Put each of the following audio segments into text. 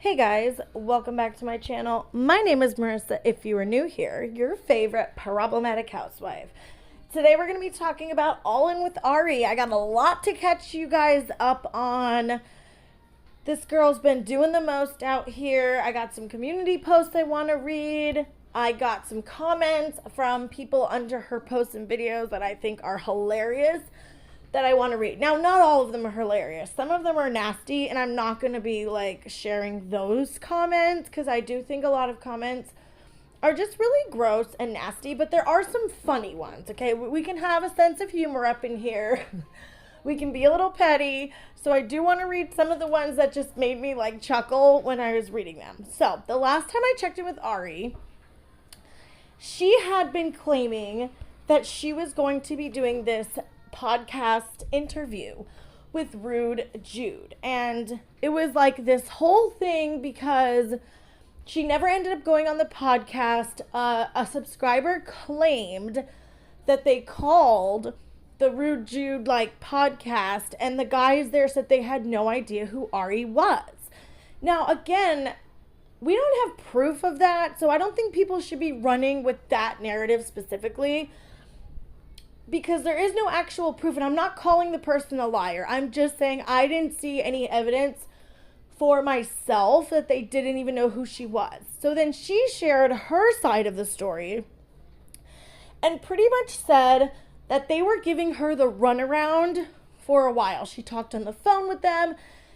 Hey guys, welcome back to my channel. My name is Marissa. If you are new here, your favorite problematic housewife. Today we're going to be talking about All In with Ari. I got a lot to catch you guys up on. This girl's been doing the most out here. I got some community posts I want to read. I got some comments from people under her posts and videos that I think are hilarious that I want to read. Now, not all of them are hilarious. Some of them are nasty, and I'm not going to be like sharing those comments because I do think a lot of comments are just really gross and nasty, but there are some funny ones, okay? We can have a sense of humor up in here. We can be a little petty. So I do want to read some of the ones that just made me like chuckle when I was reading them. So the last time I checked in with Ari, she had been claiming that she was going to be doing this podcast interview with Rude Jude, and it was like this whole thing because she never ended up going on the podcast. A subscriber claimed that they called the Rude Jude like podcast, and the guys there said they had no idea who Ari was. Now again, we don't have proof of that, so I don't think people should be running with that narrative specifically, because there is no actual proof, and I'm not calling the person a liar. I'm just saying I didn't see any evidence for myself that they didn't even know who she was. So then she shared her side of the story and pretty much said that they were giving her the runaround for a while. She talked on the phone with them.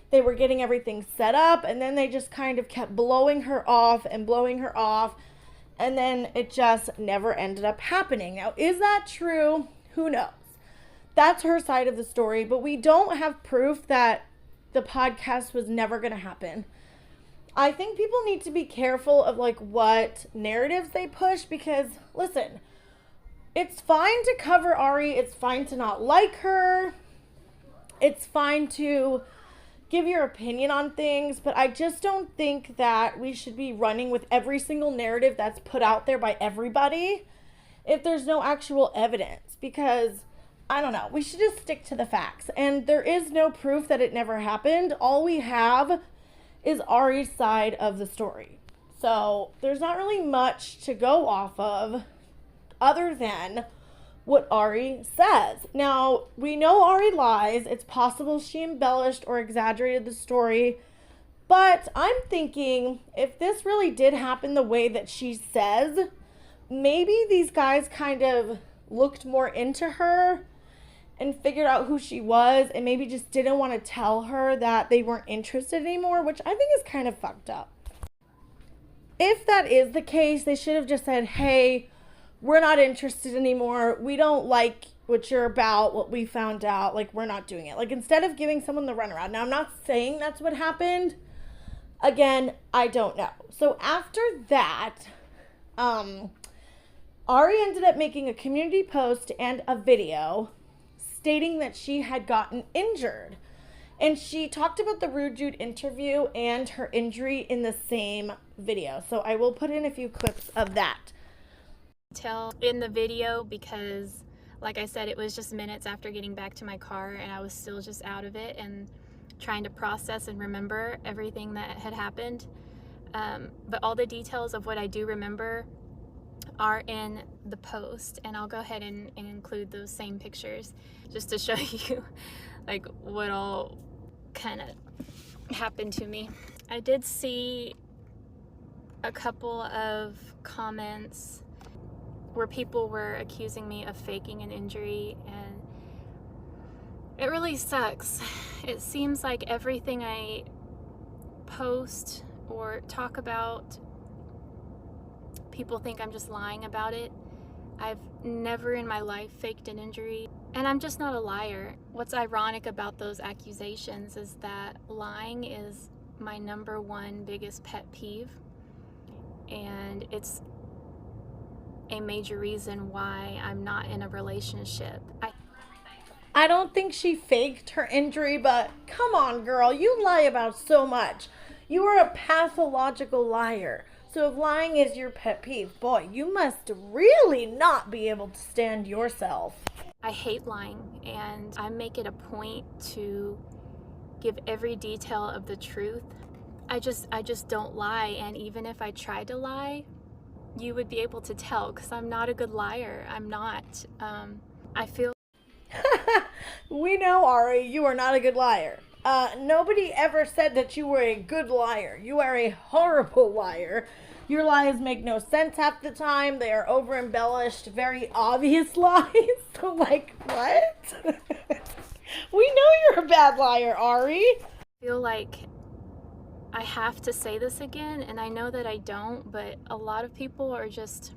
They were getting everything set up, and then they just kind of kept blowing her off and blowing her off, and then it just never ended up happening. Now, is that true? Who knows? That's her side of the story, but we don't have proof that the podcast was never going to happen. I think people need to be careful of like what narratives they push, because listen, it's fine to cover Ari. It's fine to not like her. It's fine to give your opinion on things, but I just don't think that we should be running with every single narrative that's put out there by everybody if there's no actual evidence, because I don't know, we should just stick to the facts. And there is no proof that it never happened. All we have is Ari's side of the story. So there's not really much to go off of other than what Ari says. Now, we know Ari lies. It's possible she embellished or exaggerated the story, but I'm thinking if this really did happen the way that she says, maybe these guys kind of looked more into her and figured out who she was, and maybe just didn't want to tell her that they weren't interested anymore, which I think is kind of fucked up. If that is the case, they should have just said, hey, we're not interested anymore. We don't like what you're about, what we found out. Like, we're not doing it. Like, instead of giving someone the runaround. Now, I'm not saying that's what happened. Again, I don't know. So after that, Ari ended up making a community post and a video stating that she had gotten injured. And she talked about the Rude Jude interview and her injury in the same video. So I will put in a few clips of that. Tell in the video, because like I said, it was just minutes after getting back to my car, and I was still just out of it and trying to process and remember everything that had happened. But all the details of what I do remember are in the post, and I'll go ahead and include those same pictures just to show you like what all kind of happened to me. I did see a couple of comments where people were accusing me of faking an injury, and it really sucks. It seems like everything I post or talk about, people think I'm just lying about it. I've never in my life faked an injury, and I'm just not a liar. What's ironic about those accusations is that lying is my number one biggest pet peeve, and it's a major reason why I'm not in a relationship. I don't think she faked her injury, but come on, girl, you lie about so much. You are a pathological liar. So if lying is your pet peeve, boy, you must really not be able to stand yourself. I hate lying, and I make it a point to give every detail of the truth. I just don't lie. And even if I tried to lie, you would be able to tell, because I'm not a good liar. I'm not. I feel We know, Ari, you are not a good liar. Nobody ever said that you were a good liar. You are a horrible liar. Your lies make no sense half the time. They are over embellished, very obvious lies. So, like, what? We know you're a bad liar, Ari. feel like I have to say this again, and I know that I don't, but a lot of people are just,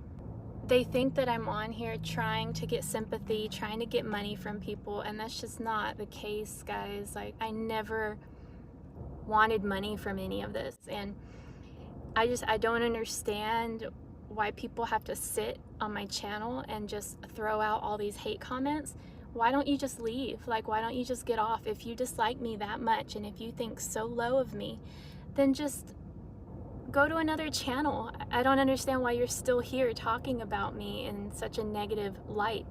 they think that I'm on here trying to get sympathy, trying to get money from people, and that's just not the case, guys. Like, I never wanted money from any of this, and I don't understand why people have to sit on my channel and just throw out all these hate comments. Why don't you just leave? Like, why don't you just get off? If you dislike me that much and if you think so low of me, then just go to another channel. I don't understand why you're still here talking about me in such a negative light.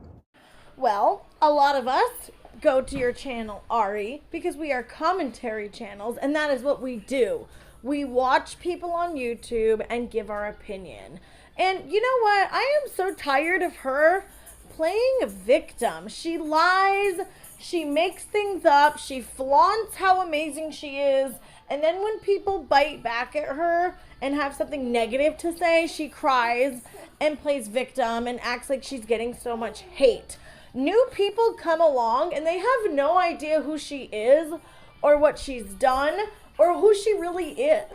Well, a lot of us go to your channel, Ari, because we are commentary channels, and that is what we do. We watch people on YouTube and give our opinion. And you know what? I am so tired of her playing a victim. She lies, she makes things up, she flaunts how amazing she is, and then when people bite back at her and have something negative to say, she cries and plays victim and acts like she's getting so much hate. New people come along and they have no idea who she is or what she's done or who she really is.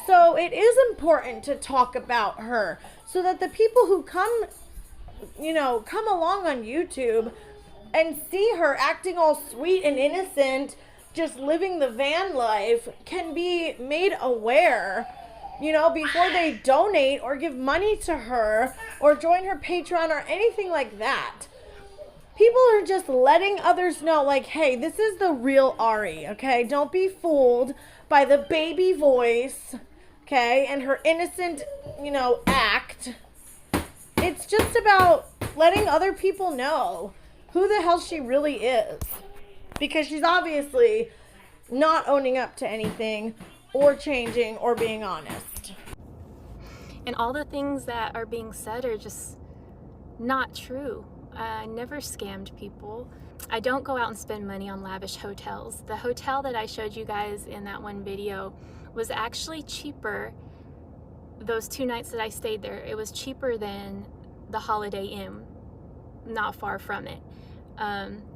So it is important to talk about her so that the people who come along on YouTube and see her acting all sweet and innocent, just living the van life, can be made aware, before they donate or give money to her or join her Patreon or anything like that. People are just letting others know, like, hey, this is the real Ari, okay? Don't be fooled by the baby voice, okay, and her innocent, act. It's just about letting other people know who the hell she really is. Because she's obviously not owning up to anything or changing or being honest. And all the things that are being said are just not true. I never scammed people. I don't go out and spend money on lavish hotels. The hotel that I showed you guys in that one video was actually cheaper. Those 2 nights that I stayed there, it was cheaper than the Holiday Inn, not far from it.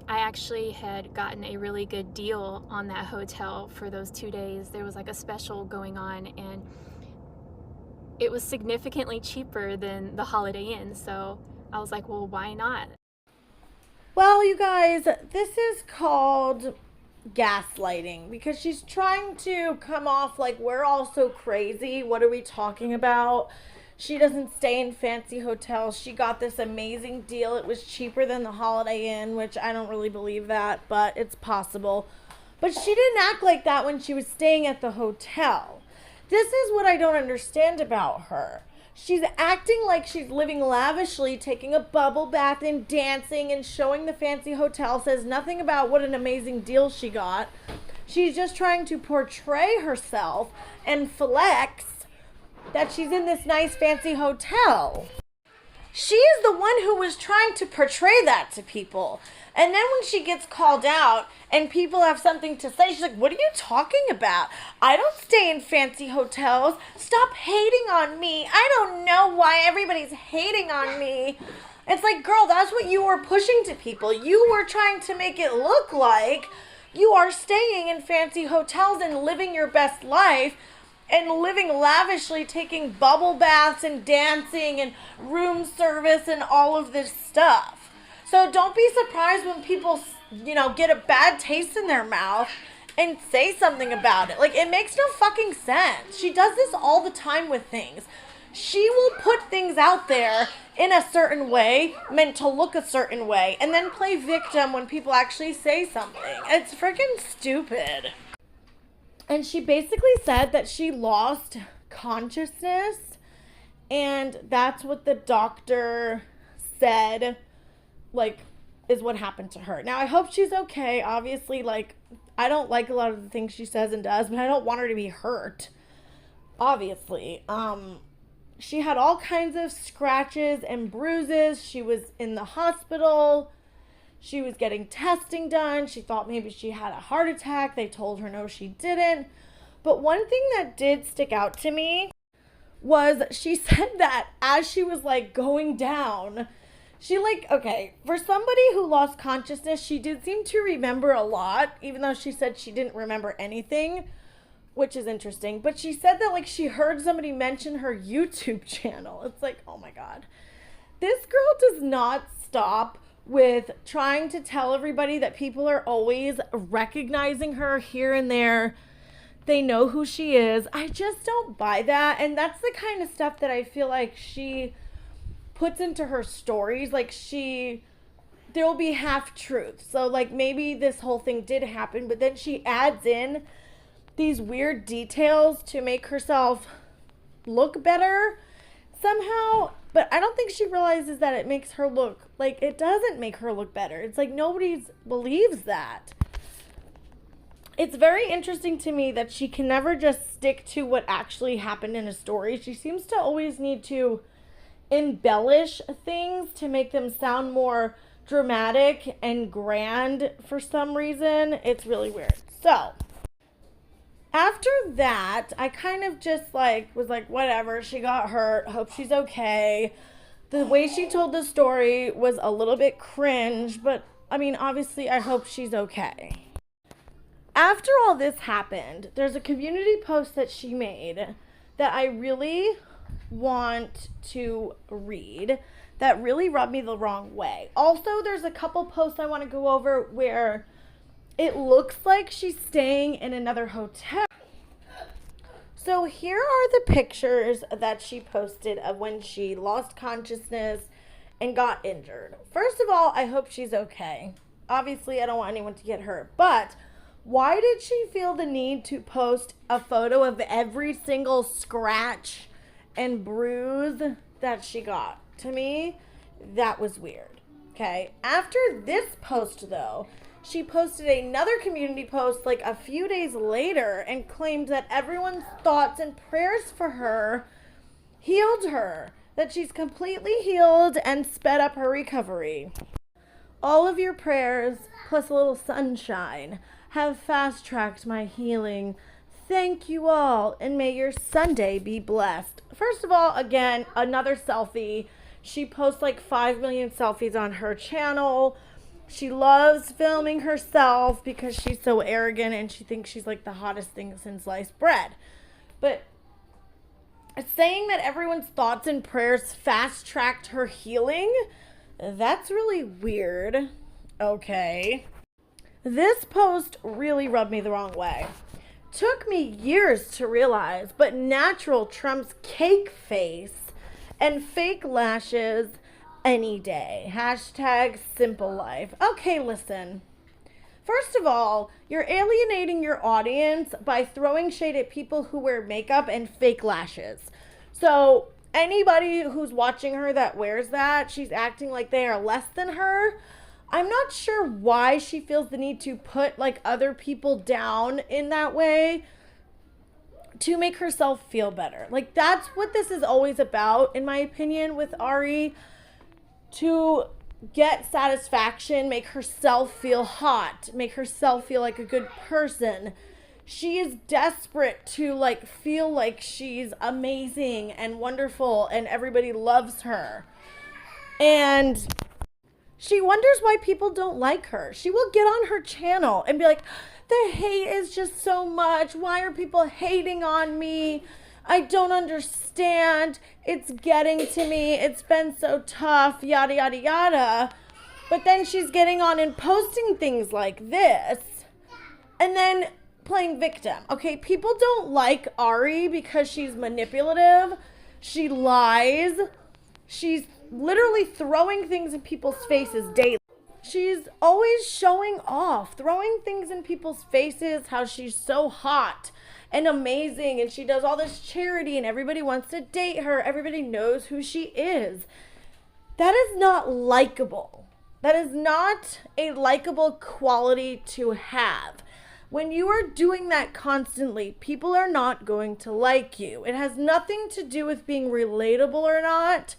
I actually had gotten a really good deal on that hotel for those 2 days. There was like a special going on, and it was significantly cheaper than the Holiday Inn. So I was like, well, why not? Well, you guys, this is called gaslighting because she's trying to come off like we're all so crazy. What are we talking about? She doesn't stay in fancy hotels. She got this amazing deal. It was cheaper than the Holiday Inn, which I don't really believe that, but it's possible. But she didn't act like that when she was staying at the hotel. This is what I don't understand about her. She's acting like she's living lavishly, taking a bubble bath and dancing and showing the fancy hotel, says nothing about what an amazing deal she got. She's just trying to portray herself and flex that she's in this nice fancy hotel. She is the one who was trying to portray that to people. And then when she gets called out and people have something to say, she's like, what are you talking about? I don't stay in fancy hotels. Stop hating on me. I don't know why everybody's hating on me. It's like, girl, that's what you were pushing to people. You were trying to make it look like you are staying in fancy hotels and living your best life and living lavishly, taking bubble baths and dancing and room service and all of this stuff. So don't be surprised when people, get a bad taste in their mouth and say something about it. Like, it makes no fucking sense. She does this all the time with things. She will put things out there in a certain way, meant to look a certain way, and then play victim when people actually say something. It's freaking stupid. And she basically said that she lost consciousness, and that's what the doctor said, is what happened to her. Now, I hope she's okay. Obviously, I don't like a lot of the things she says and does, but I don't want her to be hurt. obviously. She had all kinds of scratches and bruises. She was in the hospital. She was getting testing done. She thought maybe she had a heart attack. They told her no, she didn't. But one thing that did stick out to me was she said that as she was like going down, she like, okay, for somebody who lost consciousness, she did seem to remember a lot, even though she said she didn't remember anything, which is interesting. But she said that like she heard somebody mention her YouTube channel. It's like, oh my God. This girl does not stop with trying to tell everybody that people are always recognizing her here and there. They know who she is. I just don't buy that. And that's the kind of stuff that I feel like she puts into her stories. Like there'll be half truths. So like maybe this whole thing did happen, but then she adds in these weird details to make herself look better somehow. But I don't think she realizes that it makes her look like, it doesn't make her look better. It's like nobody believes that. It's very interesting to me that she can never just stick to what actually happened in a story. She seems to always need to embellish things to make them sound more dramatic and grand for some reason. It's really weird. So after that, I kind of just like was like, whatever, she got hurt. Hope she's okay. The way she told the story was a little bit cringe, but I mean, obviously I hope she's okay. After all this happened, there's a community post that she made that I really want to read that really rubbed me the wrong way. Also, there's a couple posts I want to go over where it looks like she's staying in another hotel. So here are the pictures that she posted of when she lost consciousness and got injured. First of all, I hope she's okay. Obviously, I don't want anyone to get hurt, but why did she feel the need to post a photo of every single scratch and bruise that she got? To me, that was weird. Okay. After this post, though, she posted another community post like a few days later and claimed that everyone's thoughts and prayers for her healed her, that she's completely healed and sped up her recovery. All of your prayers, plus a little sunshine, have fast-tracked my healing. Thank you all, and may your Sunday be blessed. First of all, again, another selfie. She posts like 5 million selfies on her channel. She loves filming herself because she's so arrogant and she thinks she's like the hottest thing since sliced bread. But saying that everyone's thoughts and prayers fast-tracked her healing, that's really weird. Okay. This post really rubbed me the wrong way. Took me years to realize, but natural trumps cake face and fake lashes any day. Hashtag simple life. Okay, listen. First of all, you're alienating your audience by throwing shade at people who wear makeup and fake lashes. So anybody who's watching her that wears that, she's acting like they are less than her. I'm not sure why she feels the need to put like other people down in that way to make herself feel better. Like that's what this is always about, in my opinion, with Ari. To get satisfaction, make herself feel hot, make herself feel like a good person. She is desperate to like feel like she's amazing and wonderful and everybody loves her. And she wonders why people don't like her. She will get on her channel and be like, the hate is just so much. Why are people hating on me? I don't understand. It's getting to me. It's been so tough, yada, yada, yada. But then she's getting on and posting things like this and then playing victim. Okay, people don't like Ari because she's manipulative. She lies. She's literally throwing things in people's faces daily. She's always showing off, throwing things in people's faces, how she's so hot and amazing and she does all this charity and everybody wants to date her. Everybody knows who she is. That is not likable. That is not a likable quality to have. When you are doing that constantly, people are not going to like you. It has nothing to do with being relatable or not.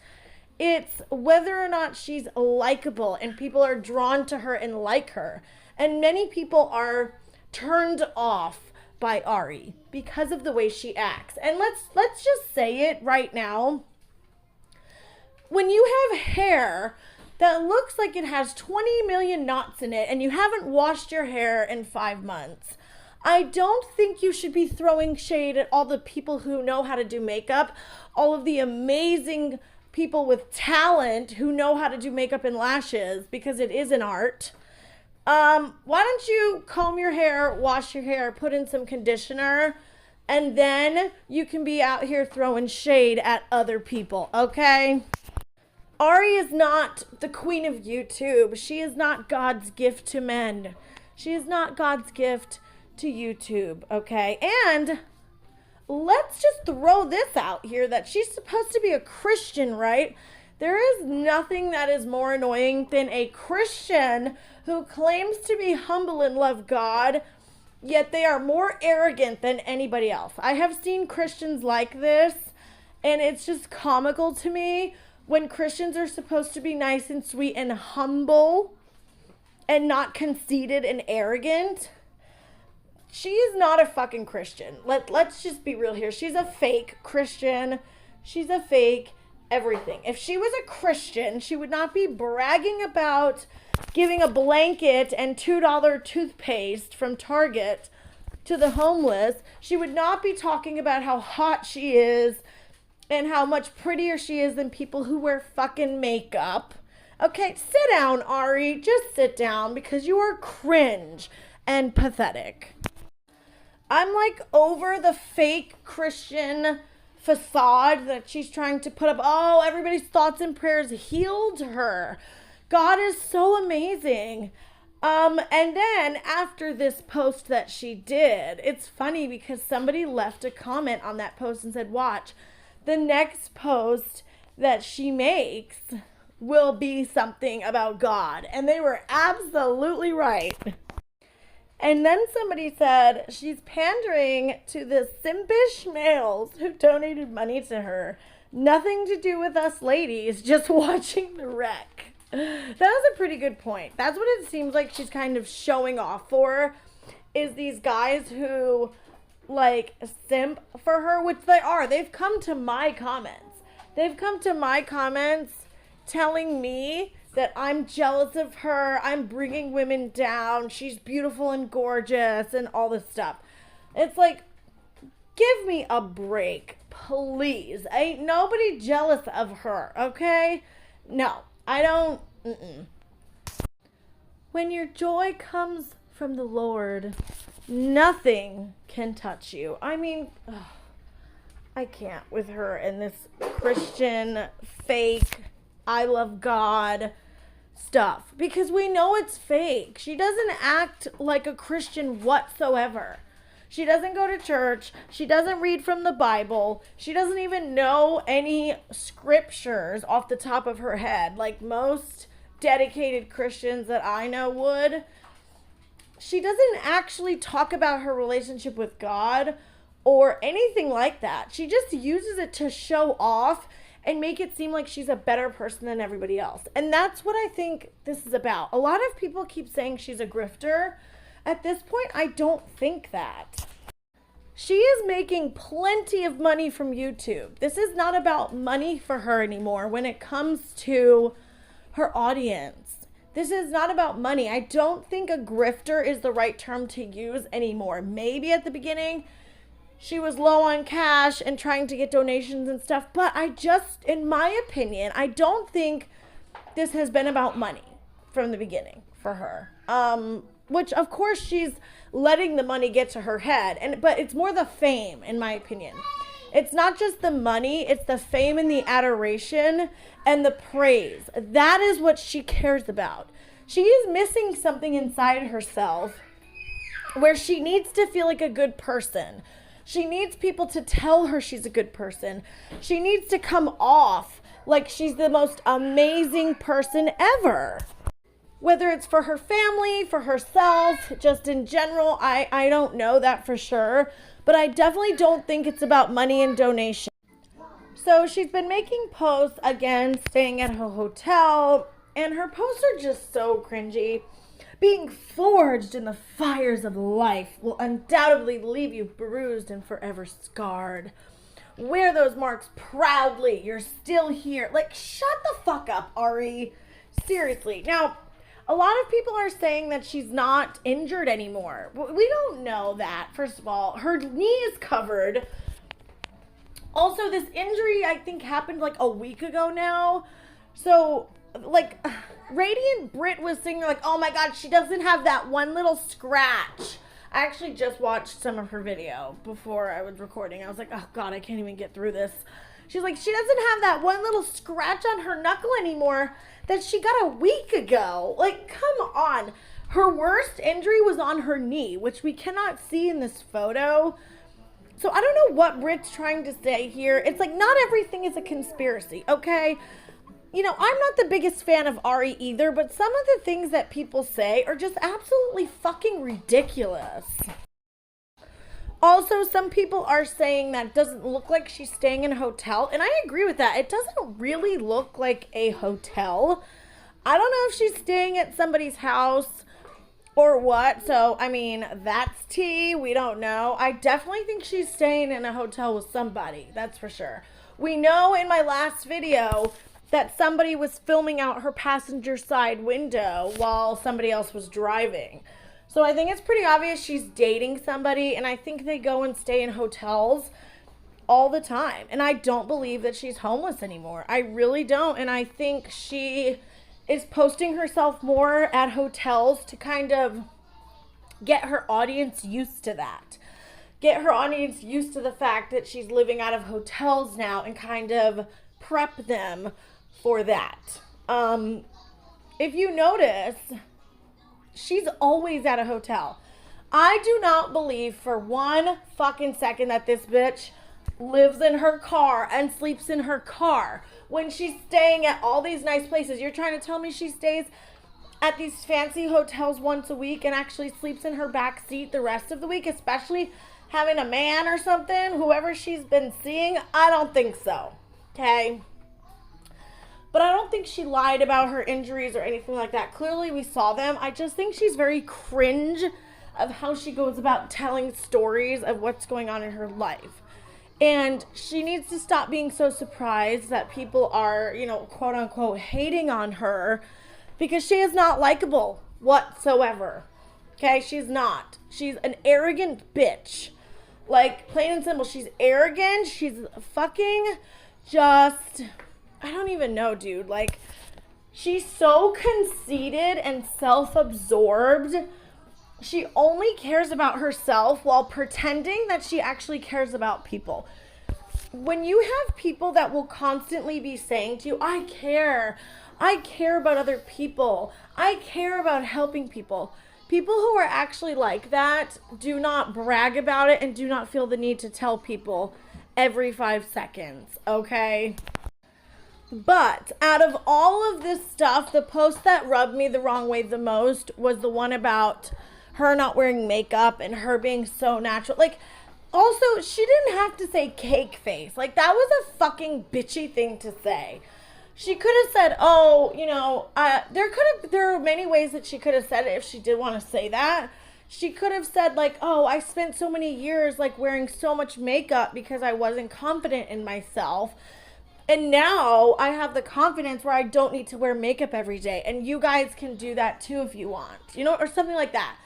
It's whether or not she's likable and people are drawn to her and like her. And many people are turned off by Ari because of the way she acts. And let's just say it right now. When you have hair that looks like it has 20 million knots in it and you haven't washed your hair in 5 months, I don't think you should be throwing shade at all the people who know how to do makeup, all of the amazing people with talent who know how to do makeup and lashes, because it is an art. Why don't you comb your hair, wash your hair, put in some conditioner, and then you can be out here throwing shade at other people, okay? Ari is not the queen of YouTube. She is not God's gift to men. She is not God's gift to YouTube, okay? And let's just throw this out here that she's supposed to be a Christian, right? There is nothing that is more annoying than a Christian who claims to be humble and love God, yet they are more arrogant than anybody else. I have seen Christians like this, and it's just comical to me. When Christians are supposed to be nice and sweet and humble and not conceited and arrogant, she is not a fucking Christian. Let's just be real here. She's a fake Christian. She's a fake everything. If she was a Christian, she would not be bragging about giving a blanket and $2 toothpaste from Target to the homeless. She would not be talking about how hot she is and how much prettier she is than people who wear fucking makeup. Okay, sit down, Ari. Just sit down, because you are cringe and pathetic. I'm like over the fake Christian facade that she's trying to put up. Oh, everybody's thoughts and prayers healed her. God is so amazing. And then after this post that she did, it's funny because somebody left a comment on that post and said, watch, the next post that she makes will be something about God. And they were absolutely right. And then somebody said she's pandering to the simpish males who donated money to her. Nothing to do with us ladies, just watching the wreck. That was a pretty good point. That's what it seems like she's kind of showing off for, is these guys who like simp for her, which they are. They've come to my comments. They've come to my comments telling me that I'm jealous of her. I'm bringing women down. She's beautiful and gorgeous and all this stuff. It's like, give me a break, please. Ain't nobody jealous of her, okay? No, I don't. When your joy comes from the Lord, nothing can touch you. I mean, I can't with her and this Christian fake I love God stuff, because we know it's fake. She doesn't act like a Christian whatsoever. She doesn't go to church. She doesn't read from the Bible. She doesn't even know any scriptures off the top of her head like most dedicated Christians that I know would. She doesn't actually talk about her relationship with God or anything like that. She just uses it to show off and make it seem like she's a better person than everybody else. And that's what I think this is about. A lot of people keep saying she's a grifter. At this point, I don't think that. She is making plenty of money from YouTube. This is not about money for her anymore when it comes to her audience. This is not about money. I don't think a grifter is the right term to use anymore. Maybe at the beginning, she was low on cash and trying to get donations and stuff. But I just, in my opinion, I don't think this has been about money from the beginning for her. Which, of course, she's letting the money get to her head. But it's more the fame, in my opinion. It's not just the money. It's the fame and the adoration and the praise. That is what she cares about. She is missing something inside herself where she needs to feel like a good person. She needs people to tell her she's a good person. She needs to come off like she's the most amazing person ever. Whether it's for her family, for herself, just in general, I don't know that for sure. But I definitely don't think it's about money and donation. So she's been making posts again, staying at her hotel, and her posts are just so cringy. Being forged in the fires of life will undoubtedly leave you bruised and forever scarred. Wear those marks proudly. You're still here. Like, shut the fuck up, Ari. Seriously. Now, a lot of people are saying that she's not injured anymore. We don't know that, first of all. Her knee is covered. Also, this injury, I think, happened like a week ago now. So, like, Radiant Brit was saying, like, oh my God, she doesn't have that one little scratch. I actually just watched some of her video before I was recording. I was like, oh God, I can't even get through this. She's like, she doesn't have that one little scratch on her knuckle anymore that she got a week ago. Like, come on. Her worst injury was on her knee, which we cannot see in this photo. So I don't know what Brit's trying to say here. It's like, not everything is a conspiracy, okay? You know, I'm not the biggest fan of Ari either, but some of the things that people say are just absolutely fucking ridiculous. Also, some people are saying that it doesn't look like she's staying in a hotel, and I agree with that. It doesn't really look like a hotel. I don't know if she's staying at somebody's house or what, so, I mean, that's tea. We don't know. I definitely think she's staying in a hotel with somebody, that's for sure. We know in my last video that somebody was filming out her passenger side window while somebody else was driving. So I think it's pretty obvious she's dating somebody, and I think they go and stay in hotels all the time. And I don't believe that she's homeless anymore. I really don't. And I think she is posting herself more at hotels to kind of get her audience used to that. Get her audience used to the fact that she's living out of hotels now and kind of prep them for that. If you notice, she's always at a hotel. I do not believe for one fucking second that this bitch lives in her car and sleeps in her car when she's staying at all these nice places. You're trying to tell me she stays at these fancy hotels once a week and actually sleeps in her back seat the rest of the week, especially having a man or something, whoever she's been seeing? I don't think so, okay? But I don't think she lied about her injuries or anything like that. Clearly, we saw them. I just think she's very cringe of how she goes about telling stories of what's going on in her life. And she needs to stop being so surprised that people are, you know, quote unquote, hating on her because she is not likable whatsoever. Okay? She's not. She's an arrogant bitch. Like, plain and simple, she's arrogant. She's fucking just, I don't even know, dude. Like, she's so conceited and self-absorbed. She only cares about herself while pretending that she actually cares about people. When you have people that will constantly be saying to you, I care about other people, I care about helping people. People who are actually like that do not brag about it and do not feel the need to tell people every 5 seconds, okay? But out of all of this stuff, the post that rubbed me the wrong way the most was the one about her not wearing makeup and her being so natural. Like, also, she didn't have to say cake face. Like, that was a fucking bitchy thing to say. She could have said, oh, you know, there are many ways that she could have said it if she did want to say that. She could have said, like, oh, I spent so many years, like, wearing so much makeup because I wasn't confident in myself. And now I have the confidence where I don't need to wear makeup every day. And you guys can do that too if you want, you know, or something like that.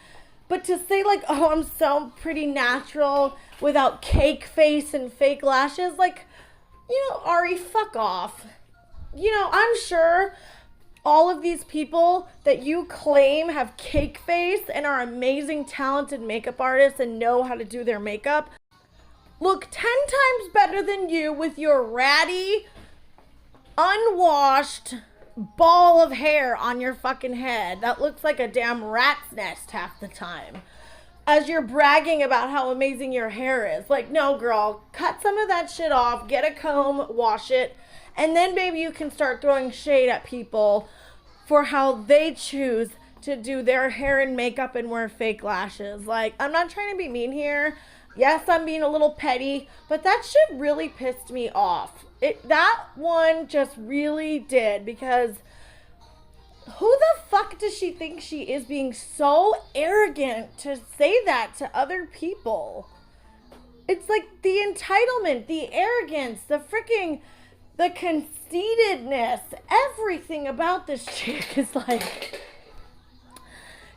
But to say, like, oh, I'm so pretty natural without cake face and fake lashes, like, you know, Ari, fuck off. You know, I'm sure all of these people that you claim have cake face and are amazing, talented makeup artists and know how to do their makeup look 10 times better than you with your ratty, unwashed ball of hair on your fucking head that looks like a damn rat's nest half the time, as you're bragging about how amazing your hair is. Like, no, girl, cut some of that shit off, get a comb, wash it, and then maybe you can start throwing shade at people for how they choose to do their hair and makeup and wear fake lashes. Like, I'm not trying to be mean here. Yes, I'm being a little petty, but that shit really pissed me off. That one just really did, because who the fuck does she think she is, being so arrogant to say that to other people? It's like the entitlement, the arrogance, the conceitedness, everything about this chick is like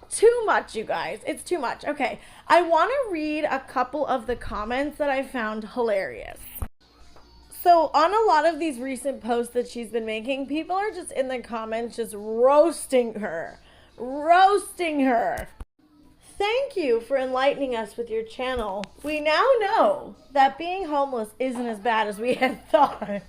too much, you guys. It's too much. Okay, I want to read a couple of the comments that I found hilarious. So on a lot of these recent posts that she's been making, people are just in the comments just roasting her. Roasting her. Thank you for enlightening us with your channel. We now know that being homeless isn't as bad as we had thought.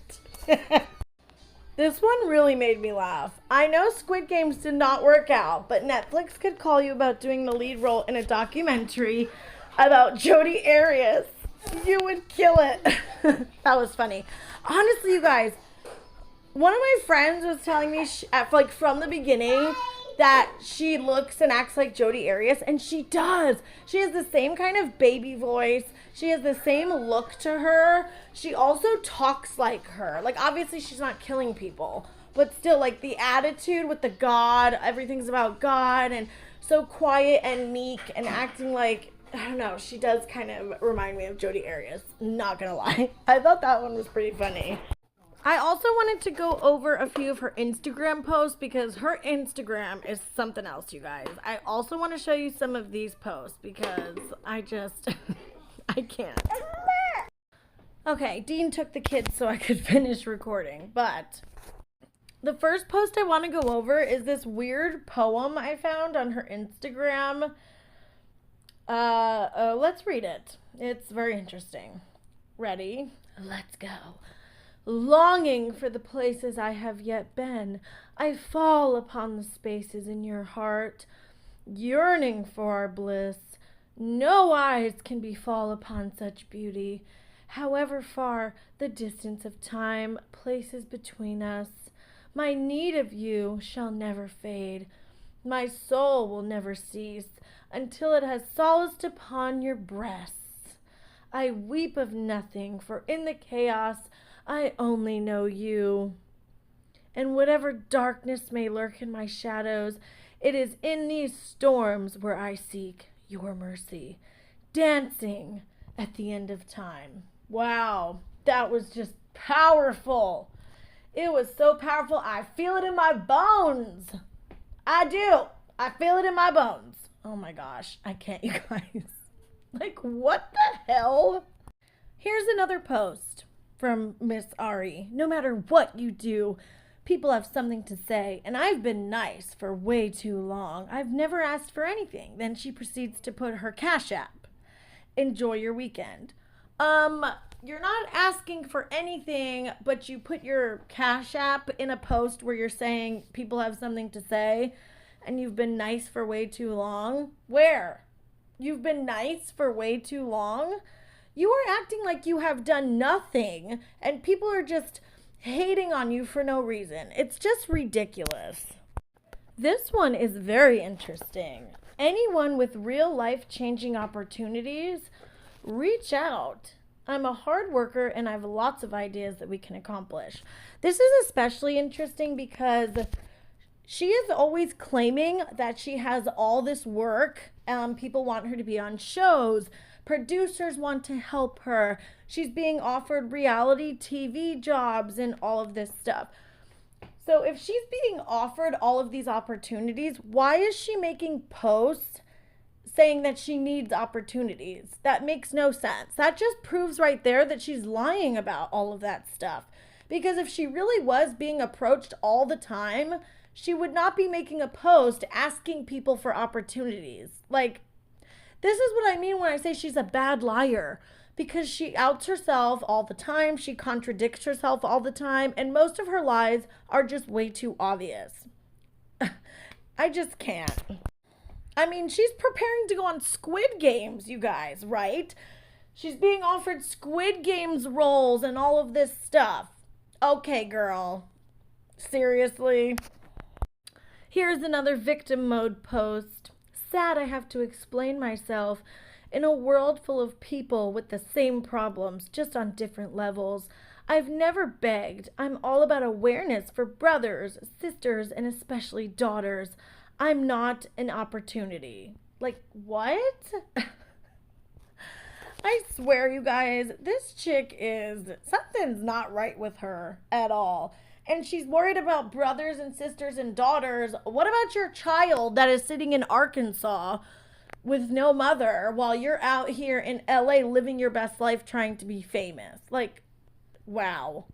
This one really made me laugh. I know Squid Games did not work out, but Netflix could call you about doing the lead role in a documentary about Jodi Arias. You would kill it. That was funny. Honestly, you guys, one of my friends was telling me from the beginning that she looks and acts like Jodi Arias, and she does. She has the same kind of baby voice. She has the same look to her. She also talks like her. Like, obviously she's not killing people, but still, like, the attitude with the God, everything's about God, and so quiet and meek and acting like, I don't know, she does kind of remind me of Jodi Arias. Not gonna lie. I thought that one was pretty funny. I also wanted to go over a few of her Instagram posts, because her Instagram is something else, you guys. I also want to show you some of these posts because I just, I can't. Okay, Dean took the kids so I could finish recording, but the first post I want to go over is this weird poem I found on her Instagram. Let's read it. It's very interesting. Ready? Let's go. Longing for the places I have yet been, I fall upon the spaces in your heart. Yearning for our bliss, no eyes can befall upon such beauty. However far the distance of time places between us, my need of you shall never fade. My soul will never cease until it has solaced upon your breasts. I weep of nothing, for in the chaos I only know you. And whatever darkness may lurk in my shadows, it is in these storms where I seek your mercy, dancing at the end of time. Wow, that was just powerful. It was so powerful. I feel it in my bones. I do. I feel it in my bones. Oh my gosh, I can't, you guys. Like, what the hell? Here's another post from Miss Ari. No matter what you do, people have something to say, and I've been nice for way too long. I've never asked for anything. Then she proceeds to put her Cash App. Enjoy your weekend. You're not asking for anything, but you put your Cash App in a post where you're saying people have something to say, and you've been nice for way too long. Where? You've been nice for way too long? You are acting like you have done nothing, and people are just hating on you for no reason. It's just ridiculous. This one is very interesting. Anyone with real life-changing opportunities, reach out. I'm a hard worker, and I have lots of ideas that we can accomplish. This is especially interesting because she is always claiming that she has all this work. People want her to be on shows. Producers want to help her. She's being offered reality TV jobs and all of this stuff. So if she's being offered all of these opportunities, why is she making posts saying that she needs opportunities? That makes no sense. That just proves right there that she's lying about all of that stuff. Because if she really was being approached all the time, she would not be making a post asking people for opportunities. Like, this is what I mean when I say she's a bad liar, because she outs herself all the time. She contradicts herself all the time, and most of her lies are just way too obvious. I just can't. I mean, she's preparing to go on Squid Games, you guys, right? She's being offered Squid Games roles and all of this stuff. Okay, girl. Seriously? Here's another victim mode post. Sad I have to explain myself. In a world full of people with the same problems, just on different levels, I've never begged. I'm all about awareness for brothers, sisters, and especially daughters. I'm not an opportunity. Like, what? I swear, you guys, this chick something's not right with her at all. And she's worried about brothers and sisters and daughters. What about your child that is sitting in Arkansas with no mother while you're out here in LA living your best life trying to be famous? Like, wow.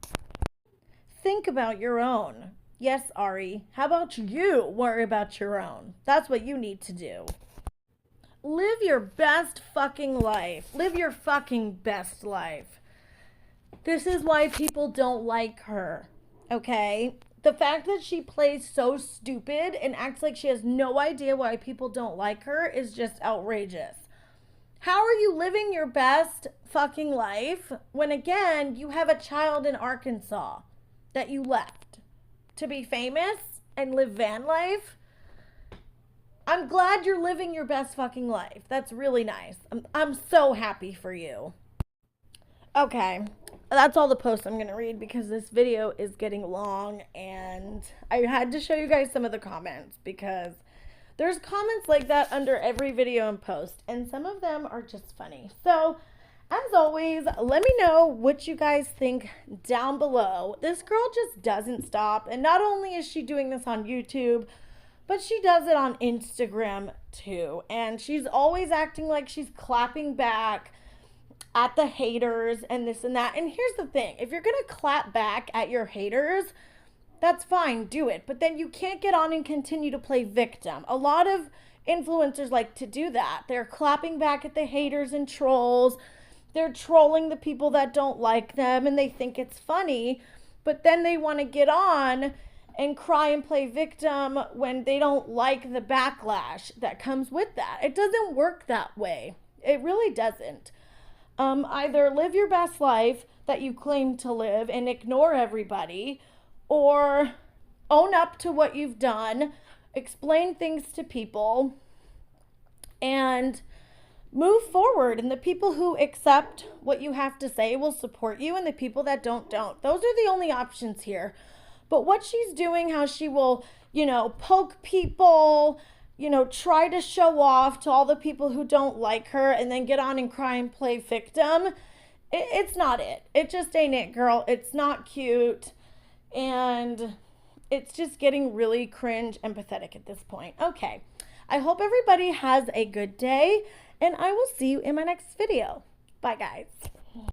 Think about your own. Yes, Ari, how about you worry about your own? That's what you need to do. Live your best fucking life. Live your fucking best life. This is why people don't like her, okay? The fact that she plays so stupid and acts like she has no idea why people don't like her is just outrageous. How are you living your best fucking life when, again, you have a child in Arkansas that you left to be famous and live van life? I'm glad you're living your best fucking life. That's really nice. I'm so happy for you. Okay, that's all the posts I'm going to read because this video is getting long and I had to show you guys some of the comments because there's comments like that under every video and post and some of them are just funny. So, as always, let me know what you guys think down below. This girl just doesn't stop, and not only is she doing this on YouTube, but she does it on Instagram too, and she's always acting like she's clapping back at the haters and this and that. And here's the thing, if you're gonna clap back at your haters, that's fine, do it, but then you can't get on and continue to play victim. A lot of influencers like to do that. They're clapping back at the haters and trolls. They're trolling the people that don't like them and they think it's funny, but then they want to get on and cry and play victim when they don't like the backlash that comes with that. It doesn't work that way. It really doesn't. Either live your best life that you claim to live and ignore everybody, or own up to what you've done, explain things to people, and move forward. And the people who accept what you have to say will support you, and the people that don't. Those are the only options here. But what she's doing, how she will, poke people, try to show off to all the people who don't like her and then get on and cry and play victim, it's not it. It just ain't it, girl. It's not cute. And it's just getting really cringe and pathetic at this point. Okay. I hope everybody has a good day, and I will see you in my next video. Bye, guys.